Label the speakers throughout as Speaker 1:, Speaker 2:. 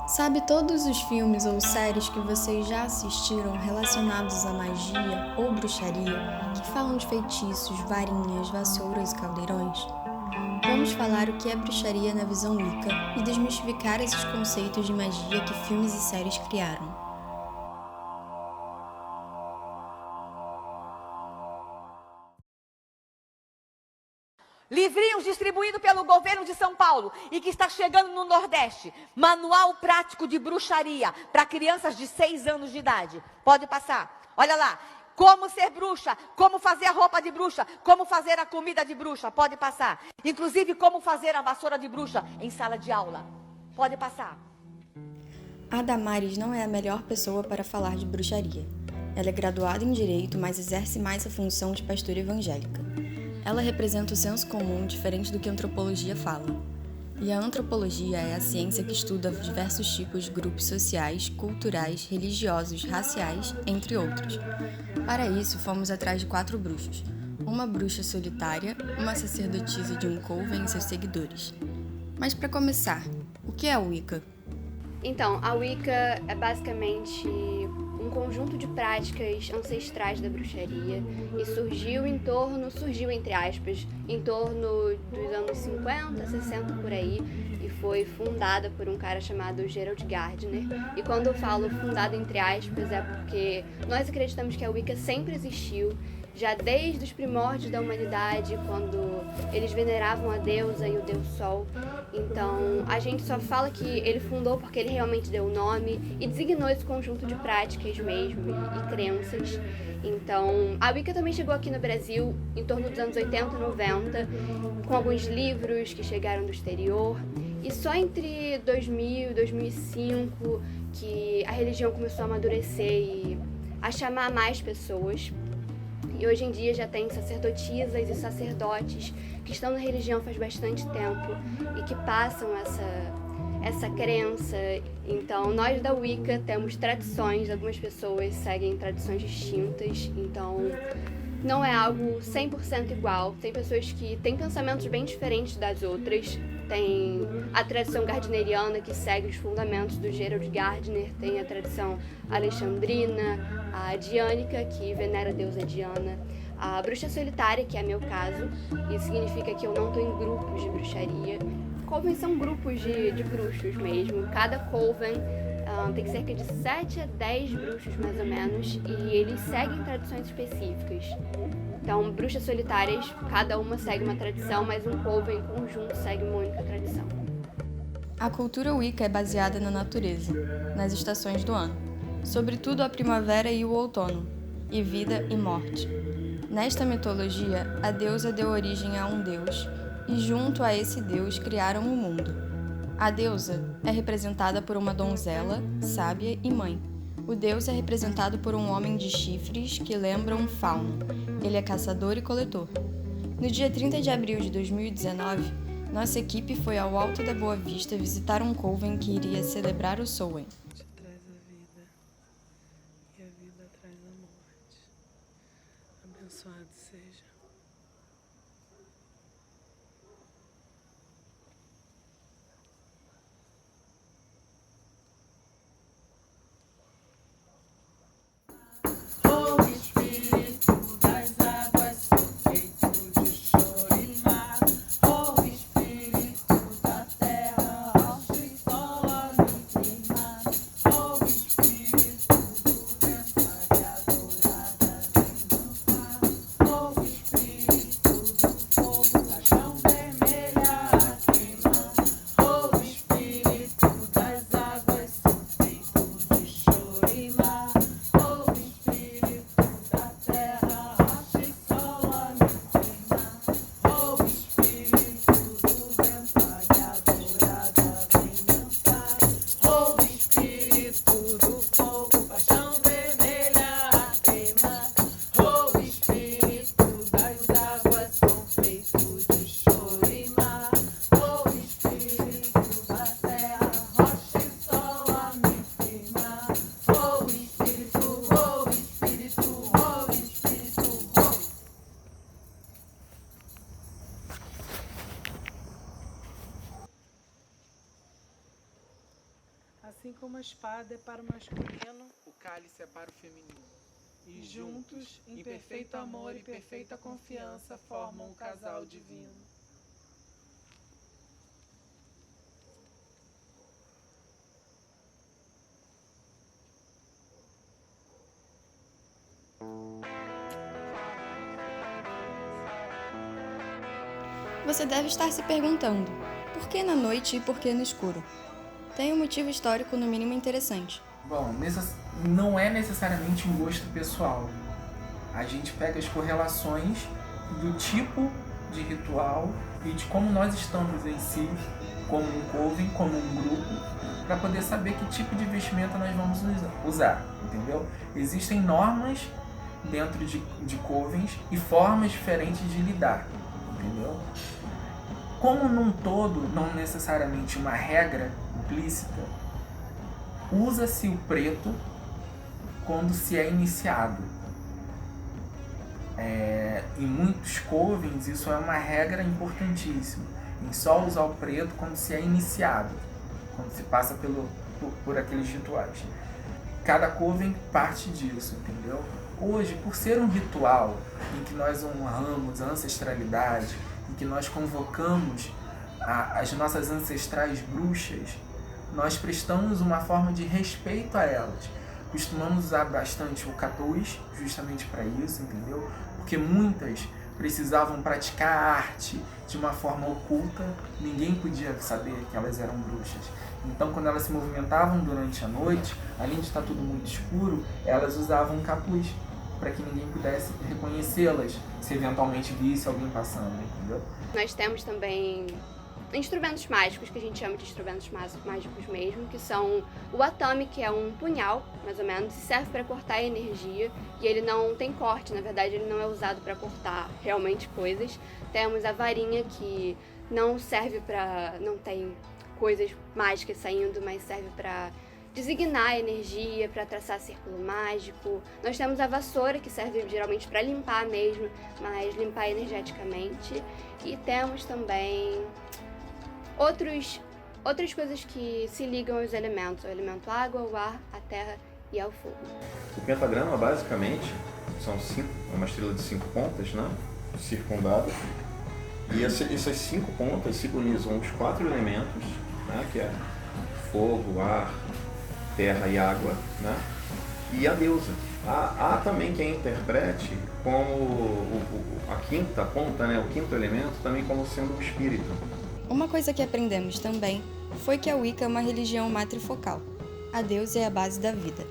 Speaker 1: Sabe todos os filmes ou séries que vocês já assistiram relacionados à magia ou bruxaria, que falam de feitiços, varinhas, vassouras e caldeirões? Vamos falar o que é bruxaria na visão Wicca e desmistificar esses conceitos de magia que filmes e séries criaram.
Speaker 2: Livrinhos distribuídos pelo governo de São Paulo e que está chegando no Nordeste. Manual prático de bruxaria para crianças de 6 anos de idade. Pode passar. Olha lá. Como ser bruxa, como fazer a roupa de bruxa, como fazer a comida de bruxa. Pode passar. Inclusive, como fazer a vassoura de bruxa em sala de aula. Pode passar.
Speaker 1: A Damares não é a melhor pessoa para falar de bruxaria. Ela é graduada em Direito, mas exerce mais a função de pastora evangélica. Ela representa o senso comum diferente do que a antropologia fala. E a antropologia é a ciência que estuda diversos tipos de grupos sociais, culturais, religiosos, raciais, entre outros. Para isso, fomos atrás de 4 bruxos. Uma bruxa solitária, uma sacerdotisa de um coven e seus seguidores. Mas para começar, o que é a Wicca?
Speaker 3: Então, a Wicca é basicamente um conjunto de práticas ancestrais da bruxaria e surgiu entre aspas, em torno dos anos 50, 60 por aí, e foi fundada por um cara chamado Gerald Gardner. E quando eu falo fundada entre aspas é porque nós acreditamos que a Wicca sempre existiu, já desde os primórdios da humanidade, quando eles veneravam a deusa e o deus Sol. Então, a gente só fala que ele fundou porque ele realmente deu o nome e designou esse conjunto de práticas mesmo e crenças. Então, a Wicca também chegou aqui no Brasil em torno dos anos 80 e 90, com alguns livros que chegaram do exterior. E só entre 2000 e 2005 que a religião começou a amadurecer e a chamar mais pessoas. E hoje em dia já tem sacerdotisas e sacerdotes que estão na religião faz bastante tempo e que passam essa crença. Então, nós da Wicca temos tradições, algumas pessoas seguem tradições distintas, então não é algo 100% igual. Tem pessoas que têm pensamentos bem diferentes das outras. Tem a tradição gardneriana, que segue os fundamentos do Gerald Gardner. Tem a tradição alexandrina, a diânica, que venera a deusa Diana. A bruxa solitária, que é meu caso. Isso significa que eu não estou em grupos de bruxaria. Coven são grupos de bruxos mesmo. Cada coven tem cerca de 7 a 10 bruxos, mais ou menos. E eles seguem tradições específicas. Então, bruxas solitárias, cada uma segue uma tradição, mas um coven em conjunto segue uma única tradição.
Speaker 1: A cultura Wicca é baseada na natureza, nas estações do ano, sobretudo a primavera e o outono, e vida e morte. Nesta mitologia, a deusa deu origem a um deus, e junto a esse deus criaram o mundo. A deusa é representada por uma donzela, sábia e mãe. O deus é representado por um homem de chifres que lembra um fauno. Ele é caçador e coletor. No dia 30 de abril de 2019, nossa equipe foi ao Alto da Boa Vista visitar um coven que iria celebrar o Samhain.
Speaker 4: Traz a vida e a vida traz a morte. Abençoado seja. assim como a espada é para o masculino,
Speaker 5: o cálice é para o feminino.
Speaker 4: e juntos, em perfeito amor e perfeita confiança, formam o casal divino.
Speaker 1: Você deve estar se perguntando, por que na noite e por que no escuro? Tem um motivo histórico no mínimo interessante.
Speaker 5: Bom, não é necessariamente um gosto pessoal. A gente pega as correlações do tipo de ritual e de como nós estamos em si, como um coven, como um grupo, para poder saber que tipo de vestimenta nós vamos usar, entendeu? Existem normas dentro de covens e formas diferentes de lidar, entendeu? Como num todo, não necessariamente uma regra implícita, usa-se o preto quando se é iniciado. Em muitos covens isso é uma regra importantíssima. Em só usar o preto quando se é iniciado, quando se passa por aqueles rituais. Cada coven parte disso, entendeu? Hoje, por ser um ritual em que nós honramos a ancestralidade, em que nós convocamos as nossas ancestrais bruxas, nós prestamos uma forma de respeito a elas. Costumamos usar bastante o capuz, justamente para isso, entendeu? Porque muitas precisavam praticar a arte de uma forma oculta, ninguém podia saber que elas eram bruxas. Então, quando elas se movimentavam durante a noite, além de estar tudo muito escuro, elas usavam um capuz para que ninguém pudesse reconhecê-las, se eventualmente visse alguém passando, entendeu?
Speaker 3: Nós temos também instrumentos mágicos, que a gente chama de instrumentos mágicos mesmo, que são o atame, que é um punhal, mais ou menos, e serve para cortar energia, e ele não tem corte, na verdade ele não é usado para cortar realmente coisas. Temos a varinha, que não serve para, não tem coisas mágicas saindo, mas serve para designar energia, para traçar círculo mágico. Nós temos a vassoura, que serve geralmente para limpar mesmo, mas limpar energeticamente. E temos também outras coisas que se ligam aos elementos, o elemento água, o ar, a terra e ao fogo.
Speaker 6: O pentagrama, basicamente, é uma estrela de 5 pontas, né? Circundada. E essas 5 pontas simbolizam os 4 elementos, né? Que é fogo, ar, terra e água, né? E a deusa. Há também quem interprete como a quinta ponta, né? O quinto elemento, também como sendo o espírito.
Speaker 1: Uma coisa que aprendemos também foi que a Wicca é uma religião matrifocal. A deusa é a base da vida.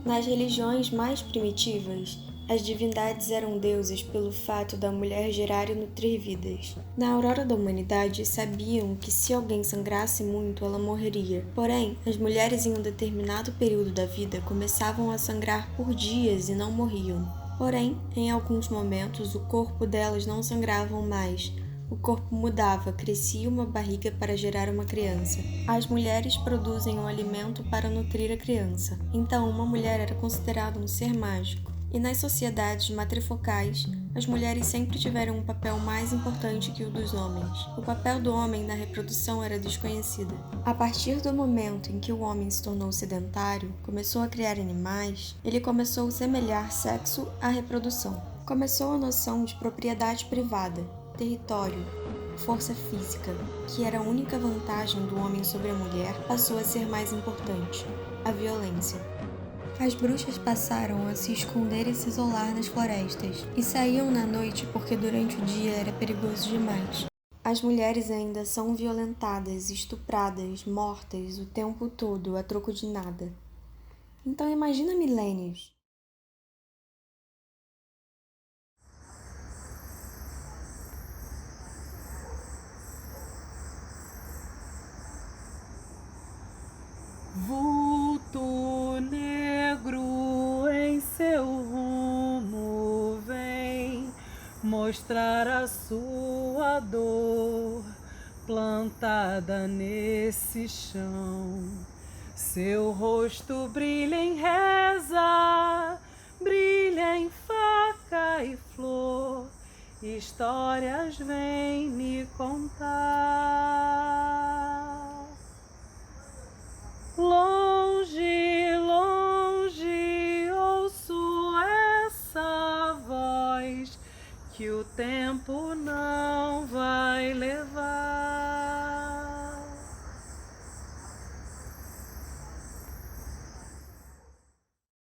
Speaker 1: Nas religiões mais primitivas, as divindades eram deuses pelo fato da mulher gerar e nutrir vidas. Na aurora da humanidade, sabiam que se alguém sangrasse muito, ela morreria. Porém, as mulheres em um determinado período da vida começavam a sangrar por dias e não morriam. Porém, em alguns momentos, o corpo delas não sangrava mais. O corpo mudava, crescia uma barriga para gerar uma criança. As mulheres produzem um alimento para nutrir a criança. Então, uma mulher era considerada um ser mágico. E nas sociedades matrifocais, as mulheres sempre tiveram um papel mais importante que o dos homens. O papel do homem na reprodução era desconhecido. A partir do momento em que o homem se tornou sedentário, começou a criar animais, ele começou a semelhar sexo à reprodução. Começou a noção de propriedade privada, território, força física, que era a única vantagem do homem sobre a mulher, passou a ser mais importante: a violência. As bruxas passaram a se esconder e se isolar nas florestas, e saíam na noite porque durante o dia era perigoso demais. As mulheres ainda são violentadas, estupradas, mortas o tempo todo a troco de nada. Então imagina milênios.
Speaker 4: Vulto negro em seu rumo vem mostrar a sua dor plantada nesse chão. Seu rosto brilha em reza, brilha em faca e flor. Histórias vem me contar. por nada.